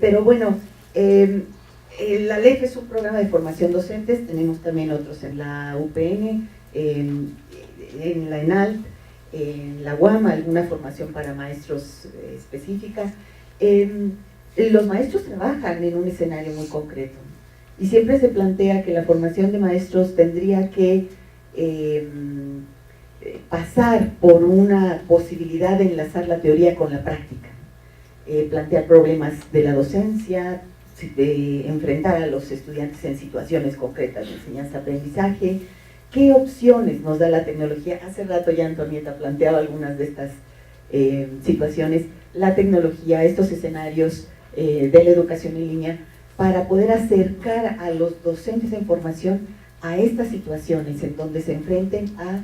Pero bueno, la LEF es un programa de formación docentes, tenemos también otros en la UPN, en la ENALT, en la UAM, alguna formación para maestros específica. Los maestros trabajan en un escenario muy concreto y siempre se plantea que la formación de maestros tendría que pasar por una posibilidad de enlazar la teoría con la práctica. Plantear problemas de la docencia, de enfrentar a los estudiantes en situaciones concretas de enseñanza-aprendizaje. ¿Qué opciones nos da la tecnología? Hace rato ya Antonieta planteaba algunas de estas situaciones. La tecnología, estos escenarios de la educación en línea, para poder acercar a los docentes en formación a estas situaciones en donde se enfrenten a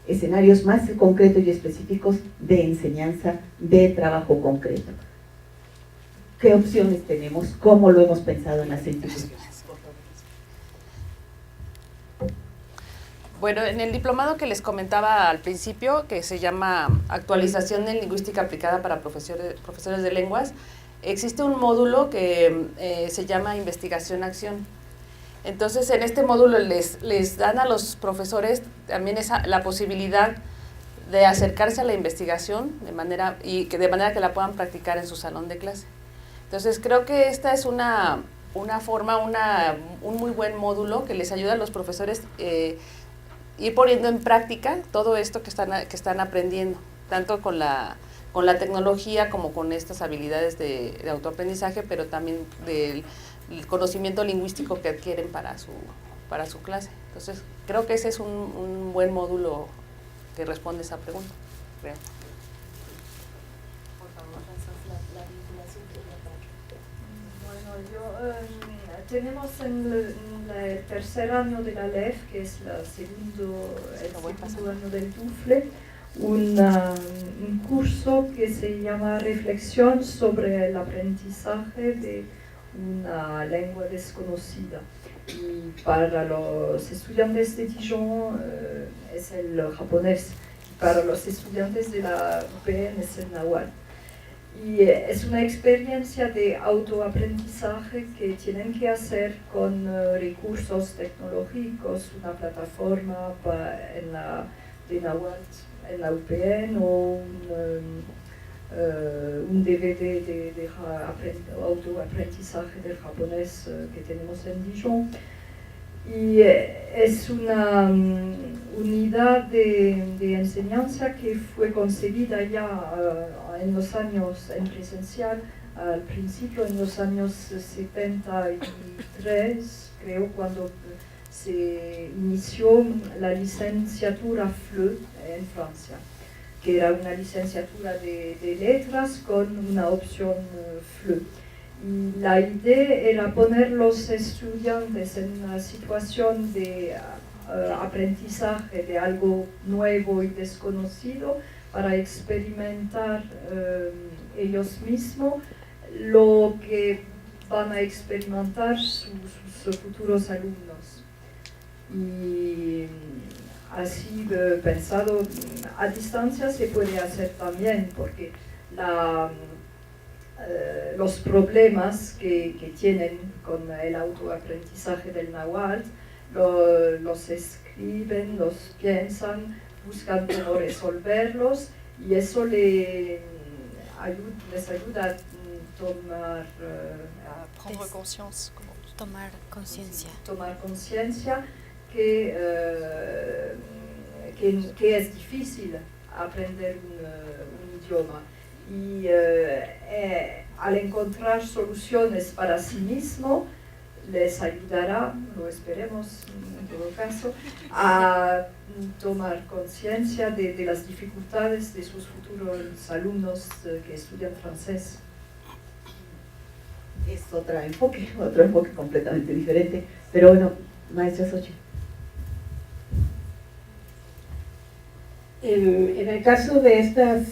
escenarios más concretos y específicos de enseñanza, de trabajo concreto. ¿Qué opciones tenemos? ¿Cómo lo hemos pensado en las instituciones? Bueno, en el diplomado que les comentaba al principio, que se llama Actualización en Lingüística Aplicada para profesores de lenguas, existe un módulo que se llama Investigación-Acción. Entonces, en este módulo les dan a los profesores también la posibilidad de acercarse a la investigación de manera que la puedan practicar en su salón de clase. Entonces, creo que esta es una forma, un muy buen módulo que les ayuda a los profesores ir poniendo en práctica todo esto que están aprendiendo, tanto con la tecnología como con estas habilidades de autoaprendizaje, pero también del conocimiento lingüístico que adquieren para su clase. Entonces, creo que ese es un buen módulo que responde a esa pregunta, creo. Por favor, la vinculación que tenemos en el tercer año de la LEF, que es el segundo año del TUFLE, un curso que se llama Reflexión sobre el aprendizaje de una lengua desconocida. Y para los estudiantes de Dijon es el japonés, y para los estudiantes de la UPN es el náhuatl. Y es una experiencia de autoaprendizaje que tienen que hacer con recursos tecnológicos, una plataforma de náhuatl en la UPN o un DVD de autoaprendizaje del japonés que tenemos en Dijon. Y es una unidad de enseñanza que fue concebida ya en los años en presencial, al principio en los años 73, creo, cuando se inició la licenciatura FLE en Francia, que era una licenciatura de letras con una opción FLE. Y la idea era poner los estudiantes en una situación de aprendizaje de algo nuevo y desconocido para experimentar ellos mismos lo que van a experimentar sus futuros alumnos. Y así pensado, a distancia se puede hacer también, porque los problemas que tienen con el autoaprendizaje del náhuatl los escriben, los piensan, buscan cómo resolverlos, y eso les ayuda a tomar conciencia que es difícil aprender un idioma. Y al encontrar soluciones para sí mismo, les ayudará, lo esperemos en todo caso, a tomar conciencia de las dificultades de sus futuros alumnos que estudian francés. Es otro enfoque completamente diferente. Pero bueno, maestra Xochitl. En el caso de estas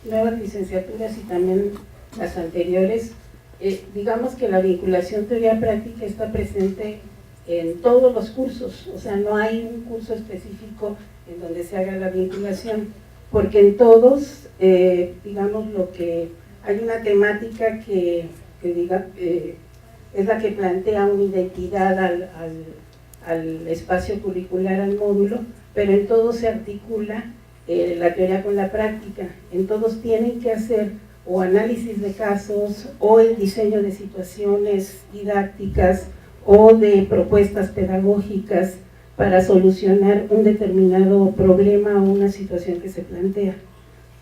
nuevas licenciaturas y también las anteriores, digamos que la vinculación teoría-práctica está presente en todos los cursos, o sea, no hay un curso específico en donde se haga la vinculación, porque en todos, digamos, lo que hay una temática que es la que plantea una identidad al espacio curricular, al módulo, pero en todos se articula la teoría con la práctica. En todos tienen que hacer o análisis de casos, o el diseño de situaciones didácticas, o de propuestas pedagógicas para solucionar un determinado problema o una situación que se plantea.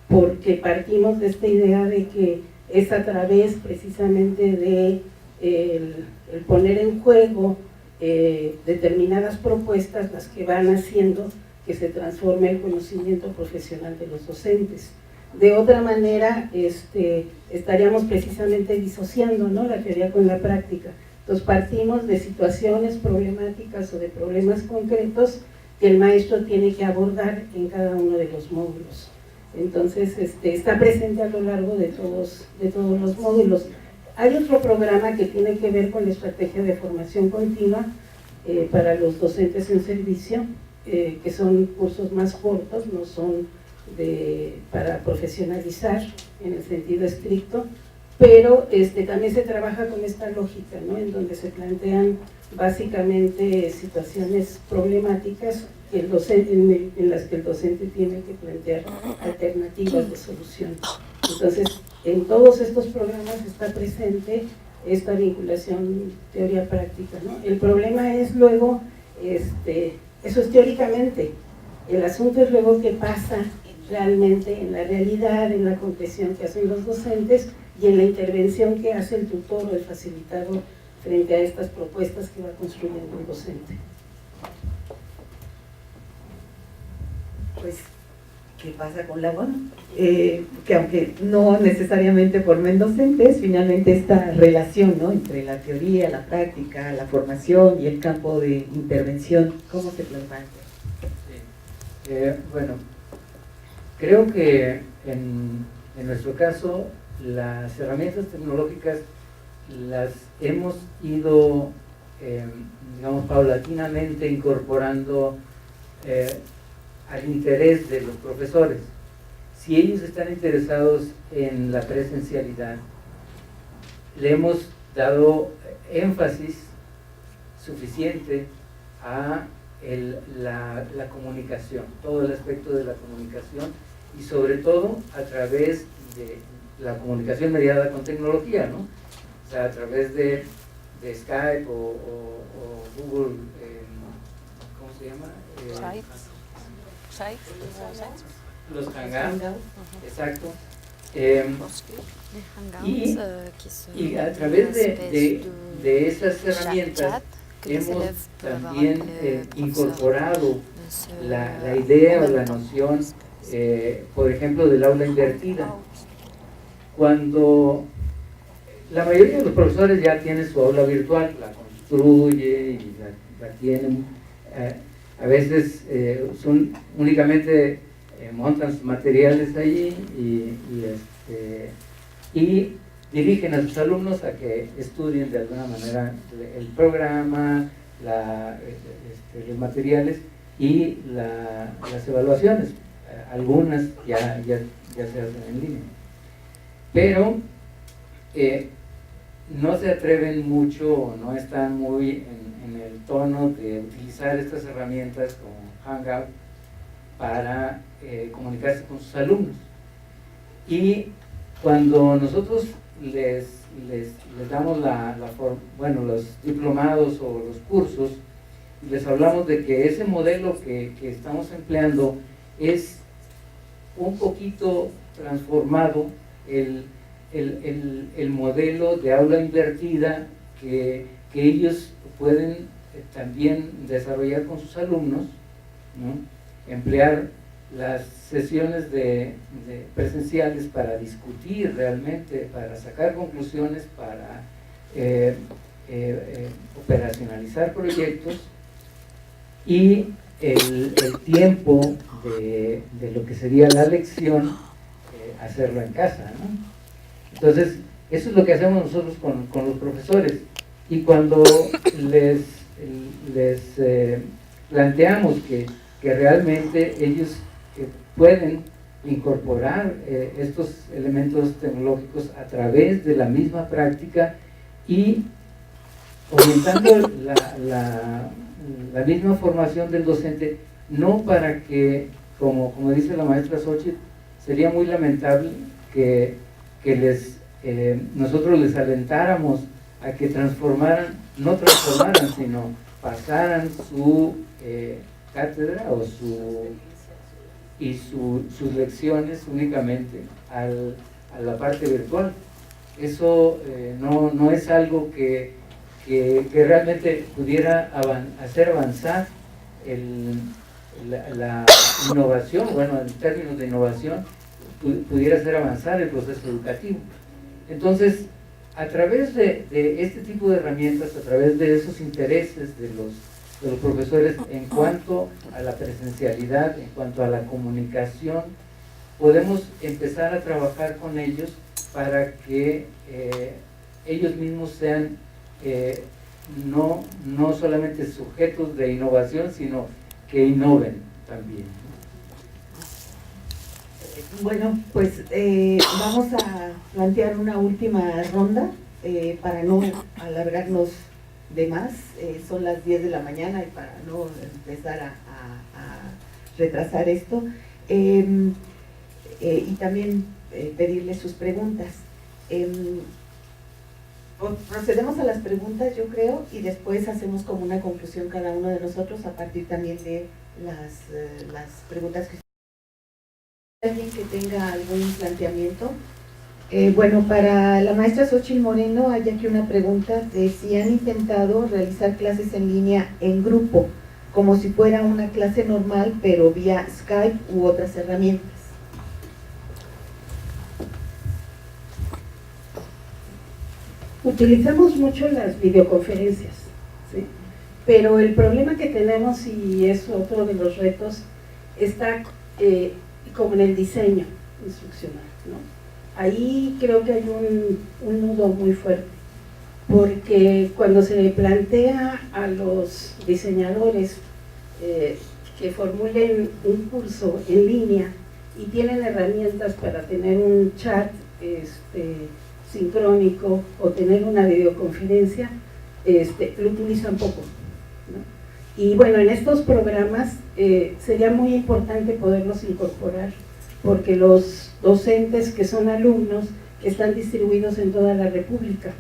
Porque partimos de esta idea de que es a través precisamente de el poner en juego determinadas propuestas las que van haciendo que se transforme el conocimiento profesional de los docentes. De otra manera, estaríamos precisamente disociando, ¿no?, la teoría con la práctica. Entonces partimos de situaciones problemáticas o de problemas concretos que el maestro tiene que abordar en cada uno de los módulos. Entonces está presente a lo largo de todos los módulos. Hay otro programa que tiene que ver con la estrategia de formación continua para los docentes en servicio, que son cursos más cortos, no son para profesionalizar en el sentido estricto, pero también se trabaja con esta lógica, ¿no?, en donde se plantean básicamente situaciones problemáticas en las que el docente tiene que plantear alternativas de solución. Entonces, en todos estos programas está presente esta vinculación teoría-práctica, ¿no? El problema es luego, eso es teóricamente, el asunto es luego qué pasa realmente en la realidad, en la concreción que hacen los docentes y en la intervención que hace el tutor o el facilitador frente a estas propuestas que va construyendo el docente. Pues, ¿qué pasa con la bueno? Que aunque no necesariamente formen docentes, finalmente esta relación, ¿no?, entre la teoría, la práctica, la formación y el campo de intervención, ¿cómo se plantea? Bueno, creo que en nuestro caso las herramientas tecnológicas las hemos ido, digamos, paulatinamente incorporando al interés de los profesores. Si ellos están interesados en la presencialidad, le hemos dado énfasis suficiente a la comunicación, todo el aspecto de la comunicación, y sobre todo a través de la comunicación mediada con tecnología, ¿no? O sea, a través de Skype o Google, ¿cómo se llama? Los Hangouts, exacto. Y a través de esas herramientas hemos también incorporado la idea o la noción, por ejemplo, del aula invertida. Cuando la mayoría de los profesores ya tienen su aula virtual, la construye y la tienen, a veces son únicamente montan sus materiales allí y dirigen a sus alumnos a que estudien de alguna manera el programa, los materiales y las evaluaciones. Algunas ya se hacen en línea, pero no se atreven mucho, no están muy en el tono de utilizar estas herramientas como Hangout para comunicarse con sus alumnos. Y cuando nosotros les damos los diplomados o los cursos, les hablamos de que ese modelo que estamos empleando es un poquito transformado, el modelo de aula invertida que ellos pueden también desarrollar con sus alumnos, ¿no? Emplear las sesiones presenciales para discutir realmente, para sacar conclusiones, para operacionalizar proyectos, y el tiempo de lo que sería la lección, hacerlo en casa, ¿no? Entonces, eso es lo que hacemos nosotros con los profesores. Y cuando les planteamos que realmente ellos pueden incorporar estos elementos tecnológicos a través de la misma práctica y orientando la misma formación del docente, no para que, como dice la maestra Xochitl, sería muy lamentable que nosotros les alentáramos a que no transformaran, sino pasaran su cátedra o sus lecciones únicamente a la parte virtual. Eso no es algo que realmente pudiera hacer avanzar la innovación, bueno, en términos de innovación, pudiera hacer avanzar el proceso educativo. Entonces, a través de este tipo de herramientas, a través de esos intereses de los profesores en cuanto a la presencialidad, en cuanto a la comunicación, podemos empezar a trabajar con ellos para que ellos mismos sean no solamente sujetos de innovación, sino que innoven también. Bueno, pues vamos a plantear una última ronda para no alargarnos de más. Son las 10 de la mañana y para no empezar a retrasar esto. Y también pedirles sus preguntas. Procedemos a las preguntas, yo creo, y después hacemos como una conclusión cada uno de nosotros a partir también de las preguntas que alguien que tenga algún planteamiento. Bueno, para la maestra Xochitl Moreno hay aquí una pregunta de si han intentado realizar clases en línea en grupo, como si fuera una clase normal, pero vía Skype u otras herramientas. Utilizamos mucho las videoconferencias, ¿sí? Pero el problema que tenemos, y es otro de los retos, está como en el diseño instruccional, ¿no? Ahí creo que hay un nudo muy fuerte, porque cuando se le plantea a los diseñadores que formulen un curso en línea y tienen herramientas para tener un chat sincrónico o tener una videoconferencia, lo utilizan poco, ¿no? Y bueno, en estos programas sería muy importante poderlos incorporar, porque los docentes que son alumnos, que están distribuidos en toda la República,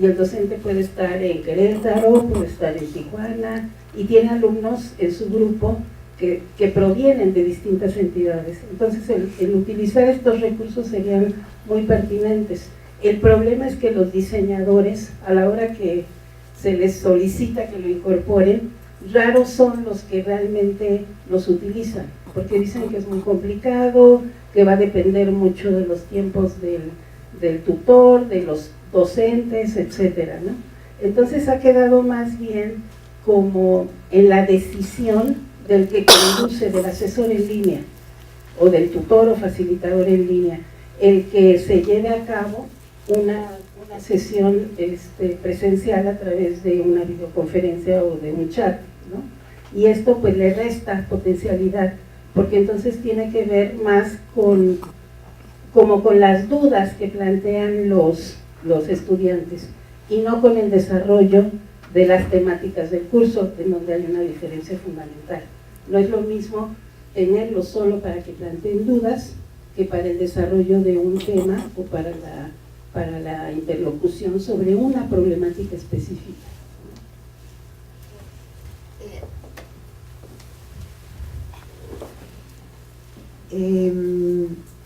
y el docente puede estar en Querétaro, puede estar en Tijuana, y tiene alumnos en su grupo que provienen de distintas entidades. Entonces el utilizar estos recursos serían muy pertinentes. El problema es que los diseñadores, a la hora que se les solicita que lo incorporen, raros son los que realmente los utilizan, porque dicen que es muy complicado, que va a depender mucho de los tiempos del tutor, de los docentes, etcétera, ¿no? Entonces ha quedado más bien como en la decisión del que conduce, del asesor en línea, o del tutor o facilitador en línea, el que se lleve a cabo una sesión presencial a través de una videoconferencia o de un chat, ¿no? Y esto pues le resta potencialidad, porque entonces tiene que ver más con las dudas que plantean los estudiantes y no con el desarrollo de las temáticas del curso, en donde hay una diferencia fundamental. No es lo mismo tenerlo solo para que planteen dudas que para el desarrollo de un tema o para la interlocución sobre una problemática específica.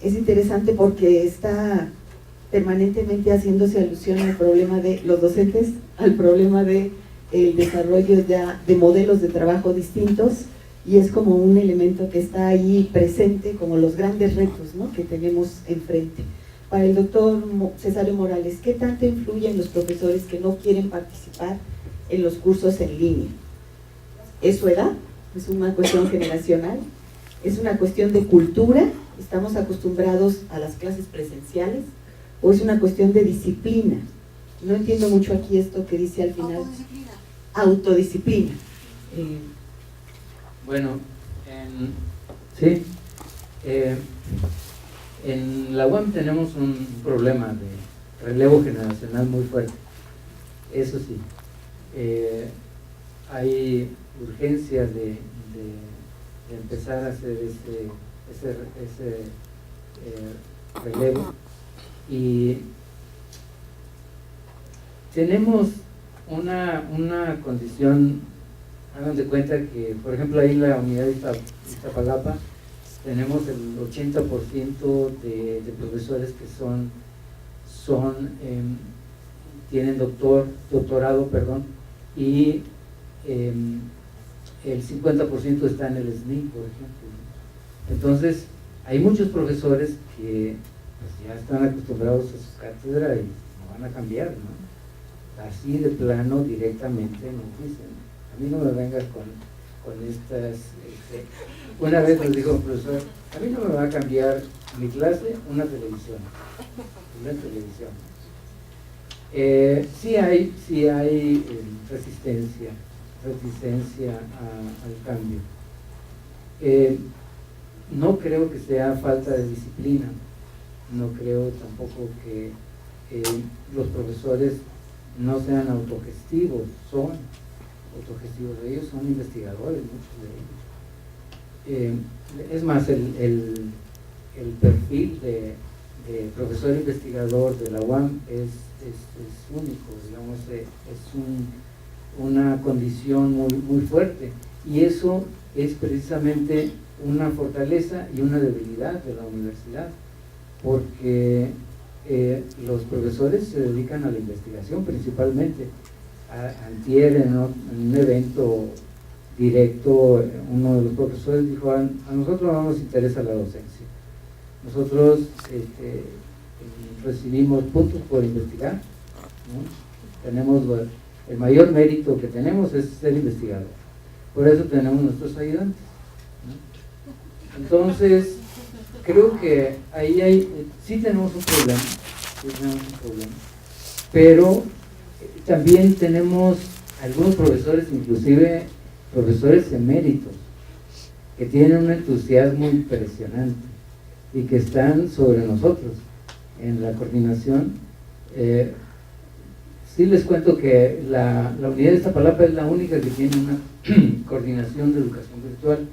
Es interesante porque está permanentemente haciéndose alusión al problema de los docentes, al problema de el desarrollo ya de modelos de trabajo distintos, y es como un elemento que está ahí presente como los grandes retos, ¿no?, que tenemos enfrente. Para el doctor Cesario Morales, ¿qué tanto influyen los profesores que no quieren participar en los cursos en línea? ¿Es su edad? es una cuestión generacional, es una cuestión de cultura, estamos acostumbrados a las clases presenciales, o es una cuestión de disciplina. No entiendo mucho aquí esto que dice al final. Autodisciplina. Bueno, sí, en la UAM tenemos un problema de relevo generacional muy fuerte, eso sí. Hay urgencia de empezar a hacer ese relevo, y tenemos una condición. Hagan de cuenta que, por ejemplo, ahí en la unidad de Iztapalapa tenemos el 80% de profesores que tienen doctorado, y el 50% está en el SNI, por ejemplo. Entonces, hay muchos profesores que pues, ya están acostumbrados a su cátedra y no van a cambiar, ¿no? Así de plano, directamente nos dicen: a mí no me vengas con estas... Una vez nos dijo un profesor: a mí no me va a cambiar mi clase una televisión. Sí hay resistencia al cambio. No creo que sea falta de disciplina, no creo tampoco que los profesores no sean autogestivos, son autogestivos, ellos son investigadores, muchos de ellos. Es más, el perfil de profesor investigador de la UAM es único, digamos, es una condición muy fuerte, y eso es precisamente una fortaleza y una debilidad de la universidad, porque los profesores se dedican a la investigación principalmente. Antier, en un evento directo, uno de los profesores dijo: a nosotros no nos interesa la docencia, nosotros recibimos puntos por investigar, ¿no? Tenemos el mayor mérito que tenemos es ser investigador, por eso tenemos nuestros ayudantes, ¿no? Entonces creo que ahí sí tenemos un problema, pero también tenemos algunos profesores, inclusive profesores eméritos, que tienen un entusiasmo impresionante y que están sobre nosotros en la coordinación. Sí les cuento que la unidad de Iztapalapa es la única que tiene una coordinación de educación virtual.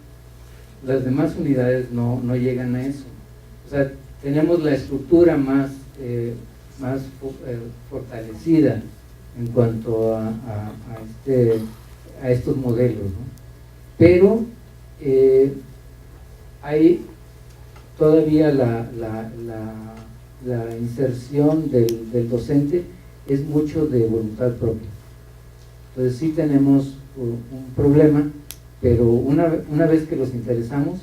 Las demás unidades no llegan a eso. O sea, tenemos la estructura más fortalecida en cuanto a estos modelos, ¿no? Pero hay todavía la inserción del docente es mucho de voluntad propia. Entonces sí tenemos un problema, pero una vez que los interesamos,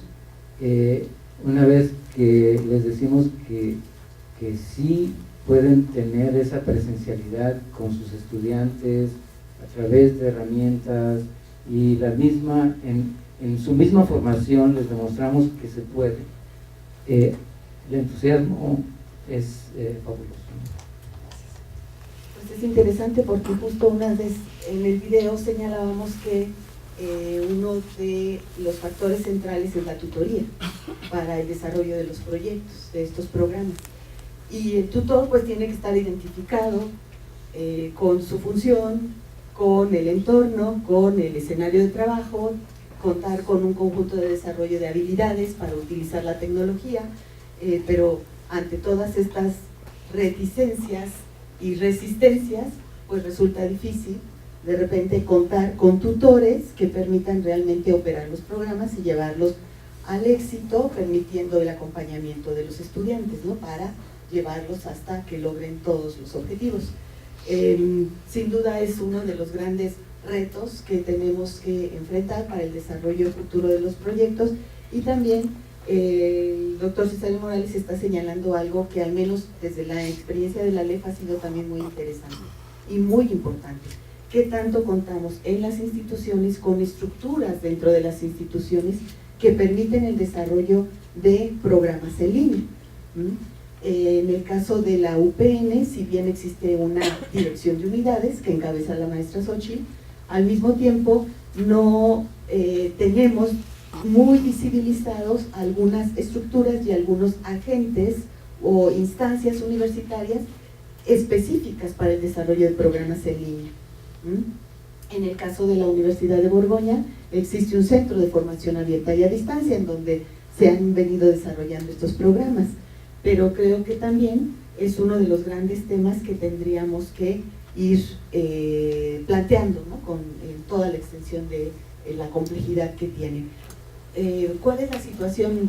una vez que les decimos que sí pueden tener esa presencialidad con sus estudiantes a través de herramientas, y en su misma formación les demostramos que se puede, el entusiasmo es fabuloso. Pues es interesante porque justo una vez en el video señalábamos que uno de los factores centrales es la tutoría para el desarrollo de los proyectos, de estos programas. Y el tutor pues tiene que estar identificado con su función, con el entorno, con el escenario de trabajo, contar con un conjunto de desarrollo de habilidades para utilizar la tecnología, pero ante todas estas reticencias y resistencias, pues resulta difícil de repente contar con tutores que permitan realmente operar los programas y llevarlos al éxito, permitiendo el acompañamiento de los estudiantes, ¿no? Para llevarlos hasta que logren todos los objetivos. Sin duda es uno de los grandes retos que tenemos que enfrentar para el desarrollo futuro de los proyectos, y también el doctor César Morales está señalando algo que al menos desde la experiencia de la LEF ha sido también muy interesante y muy importante, qué tanto contamos en las instituciones con estructuras dentro de las instituciones que permiten el desarrollo de programas en línea. En el caso de la UPN, si bien existe una dirección de unidades que encabeza la maestra Xochitl, al mismo tiempo no tenemos muy visibilizados algunas estructuras y algunos agentes o instancias universitarias específicas para el desarrollo de programas en línea. En el caso de la Universidad de Borgoña, existe un centro de formación abierta y a distancia en donde se han venido desarrollando estos programas, pero creo que también es uno de los grandes temas que tendríamos que ir planteando, ¿no? Con toda la extensión de la complejidad que tiene. ¿Cuál es la situación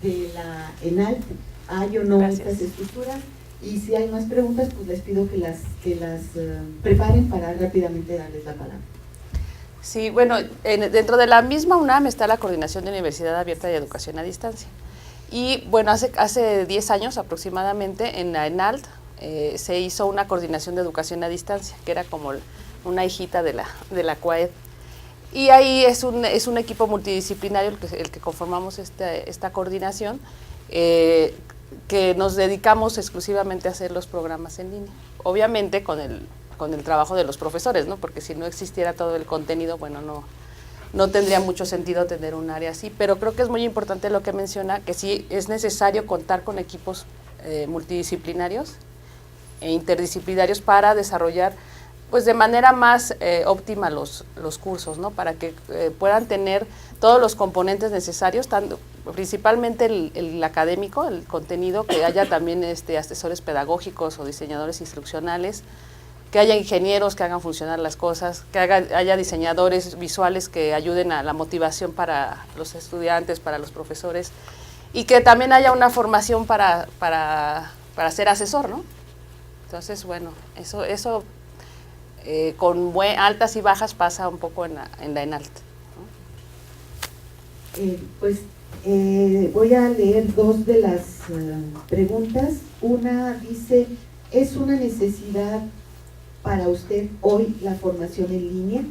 de la ENALT? ¿Hay o no estas estructuras? Y si hay más preguntas, pues les pido que las preparen para rápidamente darles la palabra. Sí, bueno, dentro de la misma UNAM está la Coordinación de Universidad Abierta y Educación a Distancia. Y bueno, hace 10 años aproximadamente en la ENALT se hizo una coordinación de educación a distancia, que era como una hijita de la CUAED. Y ahí es un equipo multidisciplinario el que conformamos esta coordinación, que nos dedicamos exclusivamente a hacer los programas en línea. Obviamente con el trabajo de los profesores, ¿no? Porque si no existiera todo el contenido, bueno, no tendría mucho sentido tener un área así, pero creo que es muy importante lo que menciona, que sí es necesario contar con equipos multidisciplinarios e interdisciplinarios para desarrollar pues de manera más óptima los cursos, ¿no? Para que puedan tener todos los componentes necesarios, principalmente el académico, el contenido, que haya también asesores pedagógicos o diseñadores instruccionales, que haya ingenieros que hagan funcionar las cosas, que haya diseñadores visuales que ayuden a la motivación para los estudiantes, para los profesores, y que también haya una formación para ser asesor, ¿no? Entonces, bueno, eso con altas y bajas pasa un poco en la ENALT, ¿no? Voy a leer dos de las preguntas. Una dice, ¿es una necesidad para usted hoy la formación en línea?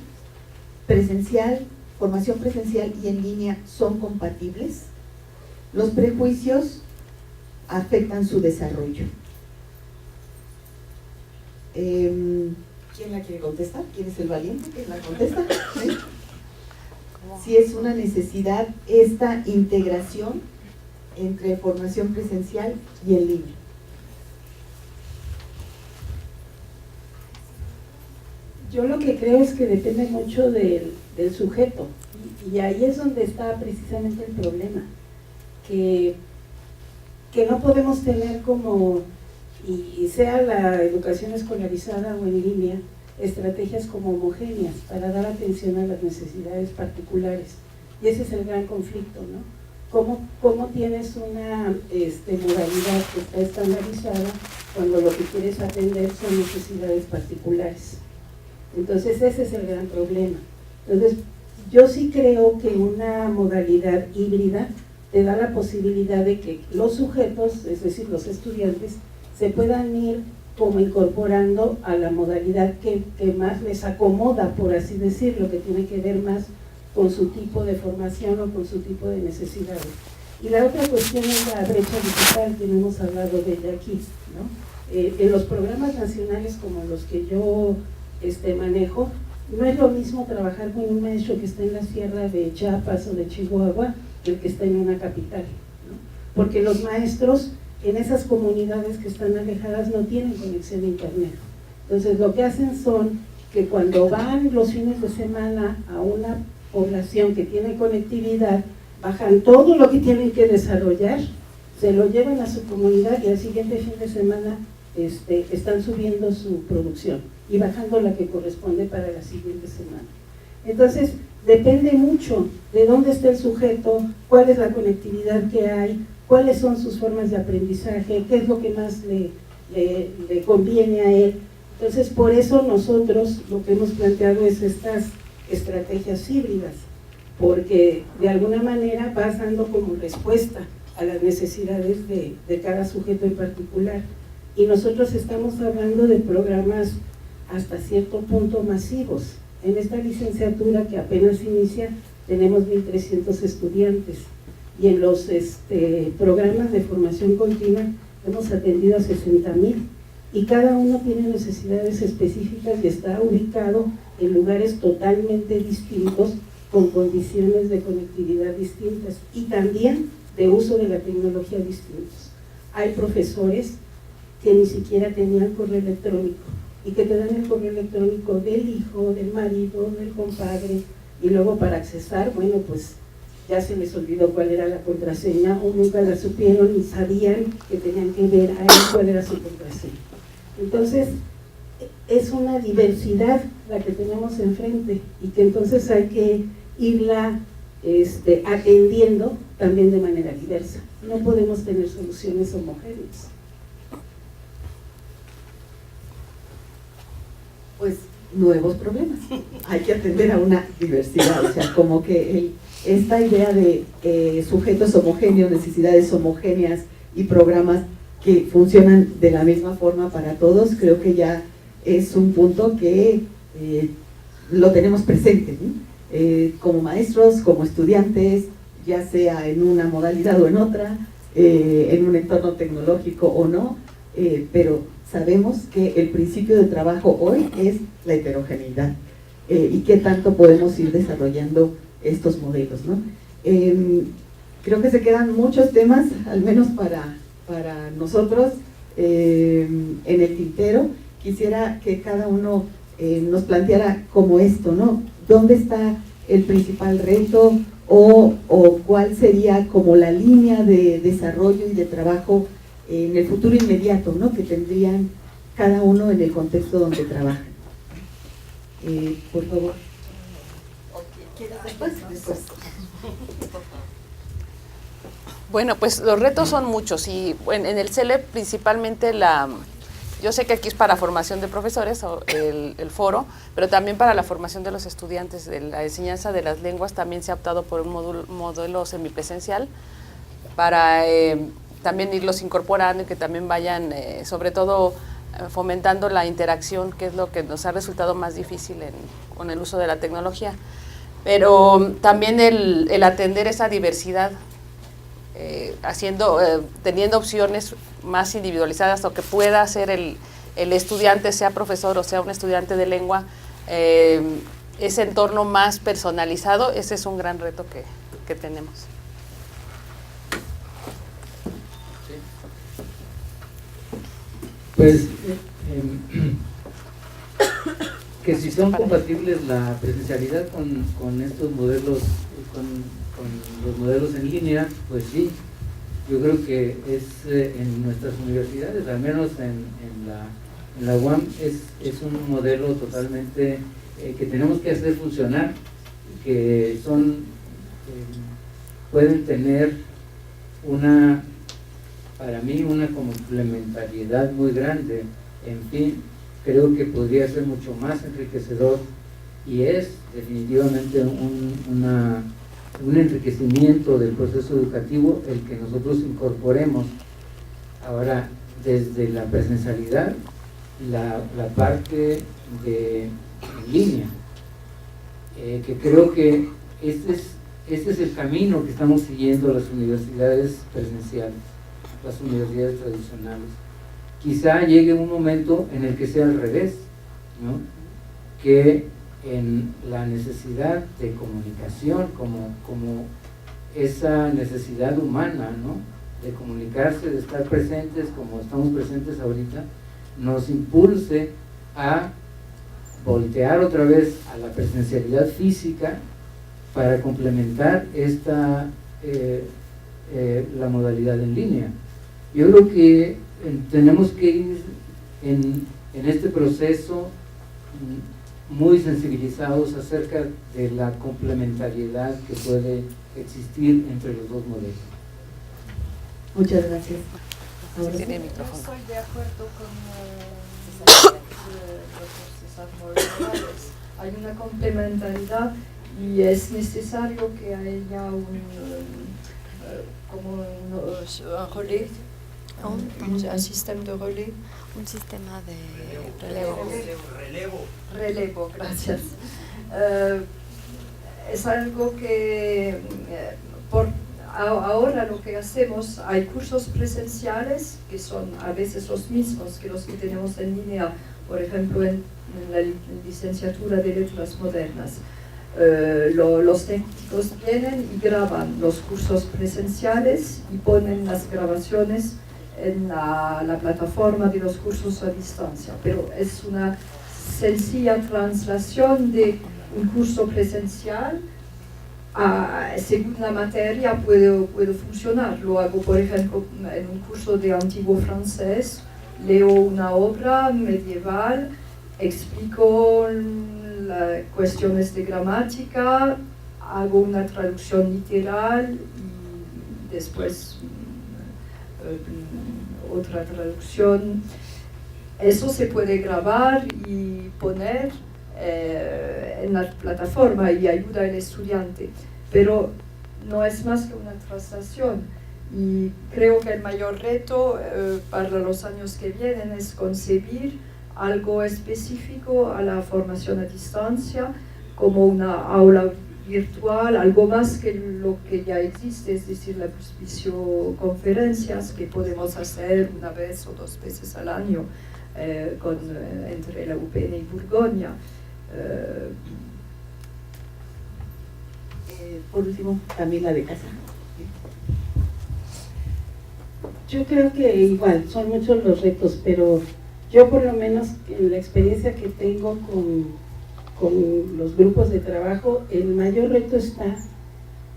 ¿Formación presencial y en línea son compatibles? ¿Los prejuicios afectan su desarrollo? ¿Quién la quiere contestar? ¿Quién es el valiente que la contesta? ¿Sí? Si es una necesidad esta integración entre formación presencial y en línea. Yo lo que creo es que depende mucho del sujeto, y ahí es donde está precisamente el problema, que no podemos tener como, y sea la educación escolarizada o en línea, estrategias como homogéneas para dar atención a las necesidades particulares, y ese es el gran conflicto, ¿no? ¿Cómo tienes una modalidad que está estandarizada cuando lo que quieres atender son necesidades particulares? Entonces ese es el gran problema. Entonces yo sí creo que una modalidad híbrida te da la posibilidad de que los sujetos, es decir, los estudiantes, se puedan ir como incorporando a la modalidad que más les acomoda, por así decirlo, que tiene que ver más con su tipo de formación o con su tipo de necesidades. Y la otra cuestión es la brecha digital, que no hemos hablado de ella aquí, ¿no? En los programas nacionales como los que yo manejo, no es lo mismo trabajar con un maestro que está en la sierra de Chiapas o de Chihuahua que el que está en una capital, ¿no? Porque los maestros en esas comunidades que están alejadas no tienen conexión a internet. Entonces lo que hacen son que cuando van los fines de semana a una población que tiene conectividad, bajan todo lo que tienen que desarrollar, se lo llevan a su comunidad y al siguiente fin de semana están subiendo su producción y bajando la que corresponde para la siguiente semana. Entonces depende mucho de dónde está el sujeto, cuál es la conectividad que hay, cuáles son sus formas de aprendizaje, qué es lo que más le conviene a él. Entonces por eso nosotros lo que hemos planteado es estas estrategias híbridas, porque de alguna manera vas dando como respuesta a las necesidades de cada sujeto en particular. Y nosotros estamos hablando de programas hasta cierto punto masivos. En esta licenciatura que apenas inicia tenemos 1.300 estudiantes y en los programas de formación continua hemos atendido a 60.000 y cada uno tiene necesidades específicas y está ubicado en lugares totalmente distintos, con condiciones de conectividad distintas y también de uso de la tecnología distintos. Hay profesores que ni siquiera tenían correo electrónico y que te dan el correo electrónico del hijo, del marido, del compadre, y luego para accesar, bueno, pues ya se les olvidó cuál era la contraseña o nunca la supieron y sabían que tenían que ver ahí cuál era su contraseña. Entonces, es una diversidad la que tenemos enfrente y que entonces hay que irla atendiendo también de manera diversa. No podemos tener soluciones homogéneas. Pues nuevos problemas. Hay que atender a una diversidad, o sea, como que esta idea de sujetos homogéneos, necesidades homogéneas y programas que funcionan de la misma forma para todos, creo que ya es un punto que lo tenemos presente, ¿no? Como maestros, como estudiantes, ya sea en una modalidad o en otra, en un entorno tecnológico o no, pero sabemos que el principio de trabajo hoy es la heterogeneidad y qué tanto podemos ir desarrollando estos modelos, ¿no? Creo que se quedan muchos temas, al menos para nosotros, en el tintero. Quisiera que cada uno nos planteara como esto, ¿no? ¿Dónde está el principal reto o cuál sería como la línea de desarrollo y de trabajo en el futuro inmediato, ¿no? Que tendrían cada uno en el contexto donde trabajan? Por favor. Después. Bueno, pues los retos son muchos y en el CELE principalmente yo sé que aquí es para formación de profesores, el foro, pero también para la formación de los estudiantes de la enseñanza de las lenguas también se ha optado por un modelo semipresencial para también irlos incorporando y que también vayan, sobre todo, fomentando la interacción, que es lo que nos ha resultado más difícil con el uso de la tecnología. Pero también el atender esa diversidad, teniendo opciones más individualizadas, o que pueda hacer el estudiante, sea profesor o sea un estudiante de lengua, ese entorno más personalizado, ese es un gran reto que tenemos. Pues que si son compatibles la presencialidad con estos modelos, con los modelos en línea, pues sí, yo creo que es en nuestras universidades, al menos en la UAM, es un modelo totalmente que tenemos que hacer funcionar, que pueden tener para mí una complementariedad muy grande. En fin, creo que podría ser mucho más enriquecedor y es definitivamente un enriquecimiento del proceso educativo el que nosotros incorporemos ahora desde la presencialidad la parte de en línea, que creo que este es el camino que estamos siguiendo las universidades presenciales, las universidades tradicionales. Quizá llegue un momento en el que sea al revés, ¿no? Que en la necesidad de comunicación, como esa necesidad humana, ¿no? De comunicarse, de estar presentes como estamos presentes ahorita, nos impulse a voltear otra vez a la presencialidad física para complementar la modalidad en línea. Yo creo que tenemos que ir en este proceso muy sensibilizados acerca de la complementariedad que puede existir entre los dos modelos. Muchas gracias. Ahora sí. Tiene micrófono. Estoy de acuerdo con los César Morales. Hay una complementariedad y es necesario que haya un relais un sistema de relé. Un sistema de relevo. Relevo, gracias. Es algo que ahora lo que hacemos, hay cursos presenciales que son a veces los mismos que los que tenemos en línea, por ejemplo en la licenciatura de Letras Modernas. Los técnicos vienen y graban los cursos presenciales y ponen las grabaciones en la plataforma de los cursos a distancia, pero es una sencilla traslación de un curso presencial según la materia puede funcionar. Lo hago, por ejemplo, en un curso de antiguo francés, leo una obra medieval, explico las cuestiones de gramática, hago una traducción literal y después otra traducción. Eso se puede grabar y poner en la plataforma y ayuda al estudiante, pero no es más que una traslación. Y creo que el mayor reto para los años que vienen es concebir algo específico a la formación a distancia, como una aula virtual, algo más que lo que ya existe, es decir, las visioconferencias que podemos hacer una vez o 2 veces al año entre la UPN y Borgoña. Por último, también la de casa. Yo creo que igual, son muchos los retos, pero yo por lo menos en la experiencia que tengo con los grupos de trabajo, el mayor reto está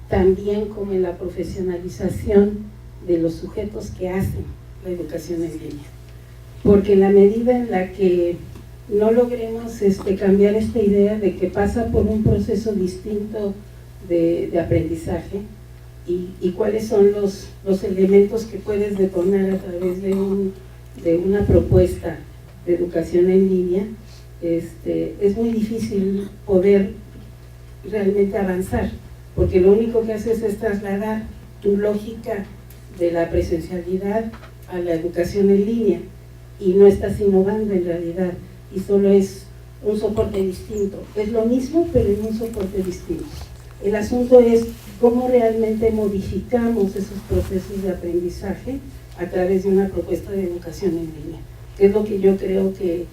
también como en la profesionalización de los sujetos que hacen la educación en línea. Porque en la medida en la que no logremos cambiar esta idea de que pasa por un proceso distinto de aprendizaje y cuáles son los elementos que puedes detonar a través de una propuesta de educación en línea, es muy difícil poder realmente avanzar, porque lo único que haces es trasladar tu lógica de la presencialidad a la educación en línea y no estás innovando en realidad, y solo es un soporte distinto. Es lo mismo, pero en un soporte distinto. El asunto es cómo realmente modificamos esos procesos de aprendizaje a través de una propuesta de educación en línea, que es lo que yo creo que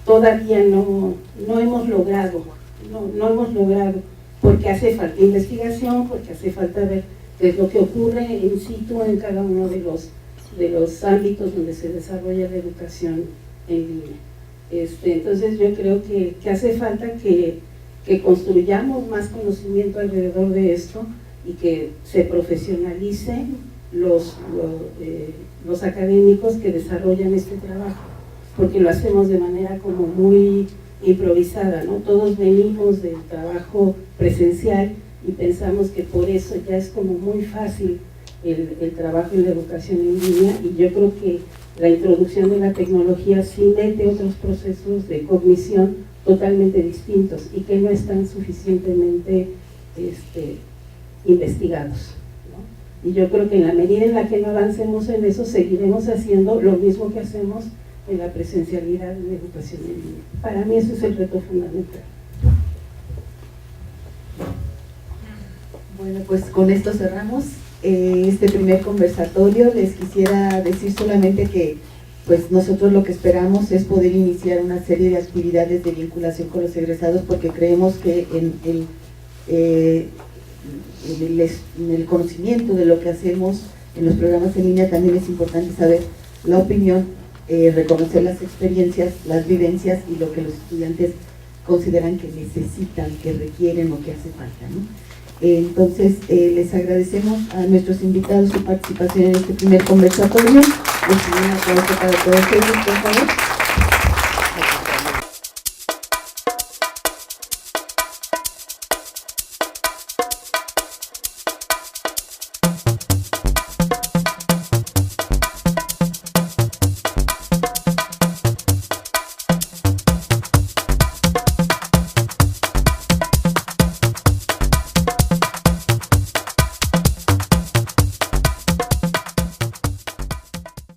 todavía no hemos logrado, no hemos logrado, porque hace falta investigación, porque hace falta ver qué es lo que ocurre in situ en cada uno de los ámbitos donde se desarrolla la educación en línea. Entonces yo creo que hace falta que construyamos más conocimiento alrededor de esto y que se profesionalicen los académicos que desarrollan este trabajo, porque lo hacemos de manera como muy improvisada, ¿no? Todos venimos del trabajo presencial y pensamos que por eso ya es como muy fácil el trabajo en la educación en línea, y yo creo que la introducción de la tecnología sí mete otros procesos de cognición totalmente distintos y que no están suficientemente investigados, ¿no? Y yo creo que en la medida en la que no avancemos en eso, seguiremos haciendo lo mismo que hacemos en la presencialidad de la educación en línea. Para mí ese es el reto fundamental. Bueno, pues con esto cerramos este primer conversatorio. Les quisiera decir solamente que pues nosotros lo que esperamos es poder iniciar una serie de actividades de vinculación con los egresados, porque creemos que en el conocimiento de lo que hacemos en los programas en línea también es importante saber la opinión, reconocer las experiencias, las vivencias y lo que los estudiantes consideran que necesitan, que requieren o que hace falta, ¿no? Entonces, les agradecemos a nuestros invitados su participación en este primer conversatorio. Les pido un aplauso para todos ellos, por favor.